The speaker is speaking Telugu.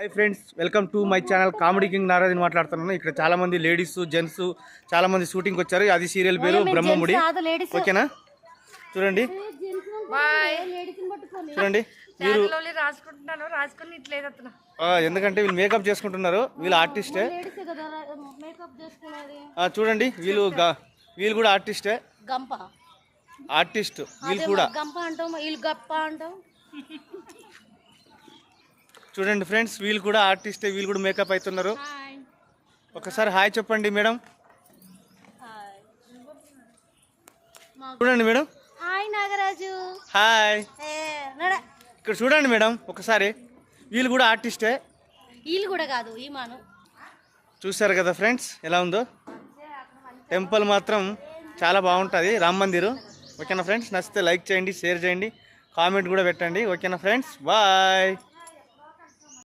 Hi friends, welcome to my channel comedy king Naraju మాట్లాడుతున్నాను. ఇక్కడ చాలా మంది లేడీస్ జెంట్స్ చాలా మంది షూటింగ్ వచ్చారు. అది సీరియల్ పేరు బ్రహ్మముడి. ఓకేనా? చూడండి చూడండి మీరు ఎందుకంటే వీళ్ళు మేకప్ చేసుకుంటున్నారు. వీళ్ళు ఆర్టిస్టే. చూడండి వీళ్ళు కూడా ఆర్టిస్టే. ఆర్టిస్ట్ వీళ్ళు కూడా. చూడండి ఫ్రెండ్స్, వీళ్ళు కూడా ఆర్టిస్టే. వీళ్ళు కూడా మేకప్ అవుతున్నారు. ఒకసారి హాయ్ చెప్పండి మేడం. చూడండి మేడం. హాయ్ నాగరాజు. హాయ్. ఇక్కడ చూడండి మేడం ఒకసారి. వీళ్ళు కూడా ఆర్టిస్టే. వీళ్ళు కూడా కాదు, ఈమాను. చూసారు కదా ఫ్రెండ్స్ ఎలా ఉందో. టెంపుల్ మాత్రం చాలా బాగుంటుంది, రామ్ మందిర్. ఓకేనా ఫ్రెండ్స్? నచ్చితే లైక్ చేయండి, షేర్ చేయండి, కామెంట్ కూడా పెట్టండి. ఓకేనా ఫ్రెండ్స్? బాయ్.